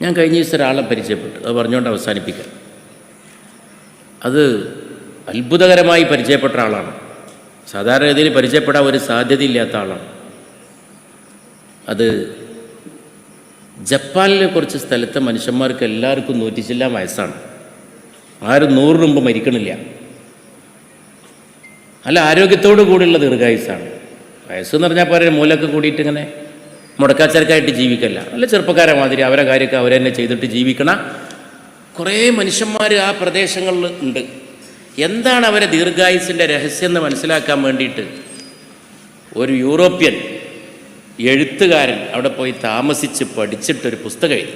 ഞാൻ കഴിഞ്ഞ ദിവസം ഒരാളെ പരിചയപ്പെട്ടു, അത് പറഞ്ഞുകൊണ്ട് അവസാനിപ്പിക്കാം. അത് അത്ഭുതകരമായി പരിചയപ്പെട്ട ആളാണ്. സാധാരണ രീതിയിൽ പരിചയപ്പെടാൻ ഒരു സാധ്യതയില്ലാത്ത ആളാണ്. അത് ജപ്പാനിലെ കുറച്ച് സ്ഥലത്തെ മനുഷ്യന്മാർക്ക് എല്ലാവർക്കും 100 വയസ്സാണ്. ആരും 100 മുമ്പ് മരിക്കണില്ല. നല്ല ആരോഗ്യത്തോടു കൂടിയുള്ള ദീർഘായുസ്സാണ്. വയസ്സെന്ന് പറഞ്ഞാൽ പോരെ മൂലൊക്കെ കൂടിയിട്ട് ഇങ്ങനെ മുടക്കാച്ചരക്കായിട്ട് ജീവിക്കല്ല. നല്ല ചെറുപ്പക്കാരെ മാതിരി അവരെ കാര്യമൊക്കെ അവരെന്നെ ചെയ്തിട്ട് ജീവിക്കണ കുറേ മനുഷ്യന്മാർ ആ പ്രദേശങ്ങളിൽ ഉണ്ട്. എന്താണ് അവരെ ദീർഘായുസിൻ്റെ രഹസ്യം എന്ന് മനസ്സിലാക്കാൻ വേണ്ടിയിട്ട് ഒരു യൂറോപ്യൻ എഴുത്തുകാരൻ അവിടെ പോയി താമസിച്ച് പഠിച്ചിട്ടൊരു പുസ്തകം എഴുതി.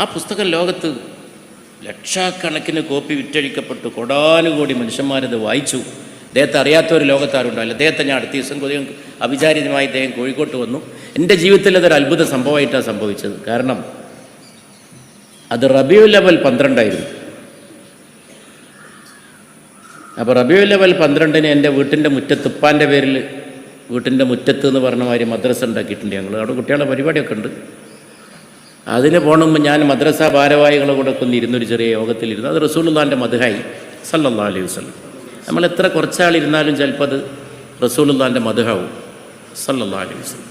ആ പുസ്തകം ലോകത്ത് ലക്ഷക്കണക്കിന് കോപ്പി വിറ്റഴിക്കപ്പെട്ടു. കോടാനുകോടി മനുഷ്യന്മാരത് വായിച്ചു. അദ്ദേഹത്തെ അറിയാത്ത ഒരു ലോകത്താരുണ്ടാവില്ല. അദ്ദേഹത്തെ ഞാൻ അടുത്ത ദിവസം കൊതിയും അവിചാരിതമായി അദ്ദേഹം കോഴിക്കോട്ട് വന്നു. എൻ്റെ ജീവിതത്തിൽ അതൊരു അത്ഭുത സംഭവമായിട്ടാണ് സംഭവിച്ചത്. കാരണം അത് റബീഉൽ അവ്വൽ 12 അപ്പോൾ റബീഉൽ അവ്വൽ 12 എൻ്റെ വീട്ടിൻ്റെ മുറ്റത്ത്, ഉപ്പാൻ്റെ പേരിൽ വീട്ടിൻ്റെ മുറ്റത്ത് എന്ന് പറഞ്ഞ മാതിരി മദ്രസ ഉണ്ടാക്കിയിട്ടുണ്ട് ഞങ്ങൾ. അവിടെ കുട്ടികളുടെ പരിപാടിയൊക്കെ ഉണ്ട്. അതിന് പോകണമെങ്കിൽ ഞാൻ മദ്രസ ഭാരവാഹികളെ കൂടെ ഒക്കെ ഇരുന്നൊരു ചെറിയ യോഗത്തിലിരുന്നു. അത് റസൂലുള്ളാഹിൻ്റെ മദ്ഹായി സല്ലല്ലാഹു അലൈഹി വസല്ലം. നമ്മൾ എത്ര കുറച്ചാളിരുന്നാലും ചിലപ്പോൾ അത് റസൂലുള്ളാഹിൻ്റെ മദ്ഹാവും സല്ലല്ലാഹു അലൈഹി വസല്ലം.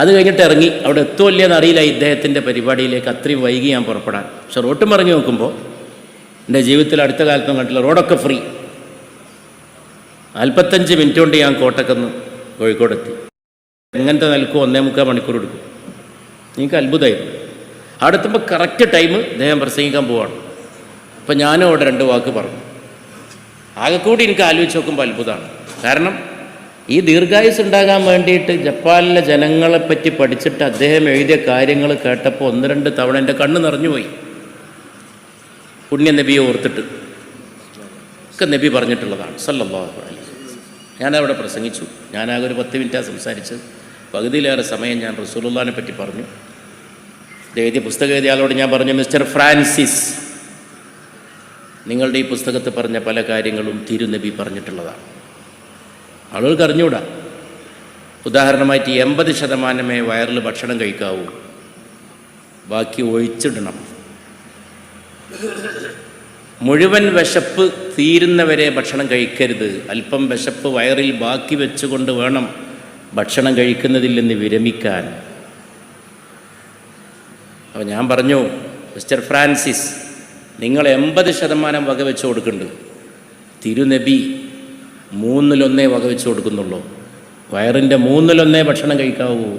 അത് കഴിഞ്ഞിട്ട് ഇറങ്ങി. അവിടെ എത്തുമല്ലേന്ന് അറിയില്ല ഇദ്ദേഹത്തിൻ്റെ പരിപാടിയിലേക്ക്. അത്രയും വൈകി ഞാൻ പുറപ്പെടാൻ. പക്ഷെ റോട്ടും ഇറങ്ങി നോക്കുമ്പോൾ എൻ്റെ ജീവിതത്തിൽ അടുത്ത കാലത്തും കണ്ടില്ല, റോഡൊക്കെ ഫ്രീ. 45 മിനിറ്റ് കൊണ്ട് ഞാൻ കോട്ടക്കന്ന് കോഴിക്കോടെത്തി. എങ്ങനത്തെ നിൽക്കും 1.25 മണിക്കൂർ എടുക്കും. എനിക്ക് അത്ഭുതമായിരുന്നു. അവിടെ എത്തുമ്പോൾ കറക്റ്റ് ടൈം അദ്ദേഹം പ്രസംഗിക്കാൻ പോവാണ്. അപ്പം ഞാനും അവിടെ 2 വാക്ക് പറഞ്ഞു. ആകെ കൂടി എനിക്ക് ആലോചിച്ച് നോക്കുമ്പോൾ അത്ഭുതമാണ്. കാരണം ഈ ദീർഘായുസ് ഉണ്ടാകാൻ വേണ്ടിയിട്ട് ജപ്പാനിലെ ജനങ്ങളെപ്പറ്റി പഠിച്ചിട്ട് അദ്ദേഹം എഴുതിയ കാര്യങ്ങൾ കേട്ടപ്പോൾ 1-2 തവണ എൻ്റെ കണ്ണ് നിറഞ്ഞുപോയി. പുണ്യ നബിയെ ഓർത്തിട്ട് ഒക്കെ നബി പറഞ്ഞിട്ടുള്ളതാണ് സല്ലല്ലാഹു അലൈഹി വസല്ലം. ഞാനവിടെ പ്രസംഗിച്ചു. ഞാനാകെ ഒരു 10 മിനിറ്റാണ് സംസാരിച്ചത്. പകുതിയിലേറെ സമയം ഞാൻ റസൂലുള്ളാഹിനെ പറ്റി പറഞ്ഞു. എഴുതിയ പുസ്തകം എഴുതിയ ആളോട് ഞാൻ പറഞ്ഞു, മിസ്റ്റർ ഫ്രാൻസിസ്, നിങ്ങളുടെ ഈ പുസ്തകത്തിൽ പറഞ്ഞ പല കാര്യങ്ങളും തിരുനബി പറഞ്ഞിട്ടുള്ളതാണ്. ആളുകൾക്ക് അറിഞ്ഞുകൂടാ. ഉദാഹരണമായിട്ട് 80% വയറിൽ ഭക്ഷണം കഴിക്കാവൂ, ബാക്കി ഒഴിച്ചിടണം. മുഴുവൻ വിശപ്പ് തീരുന്നവരെ ഭക്ഷണം കഴിക്കരുത്. അല്പം വിശപ്പ് വയറിൽ ബാക്കി വെച്ചുകൊണ്ട് വേണം ഭക്ഷണം കഴിക്കുന്നതിൽ നിന്ന് വിരമിക്കാൻ. അപ്പോൾ ഞാൻ പറഞ്ഞു, മിസ്റ്റർ ഫ്രാൻസിസ്, നിങ്ങൾ 80% വകവെച്ച് കൊടുക്കുന്നുണ്ട്. തിരുനബി 1/3 വകവെച്ച് കൊടുക്കുന്നുള്ളൂ. വയറിൻ്റെ 1/3 ഭക്ഷണം കഴിക്കാവൂ.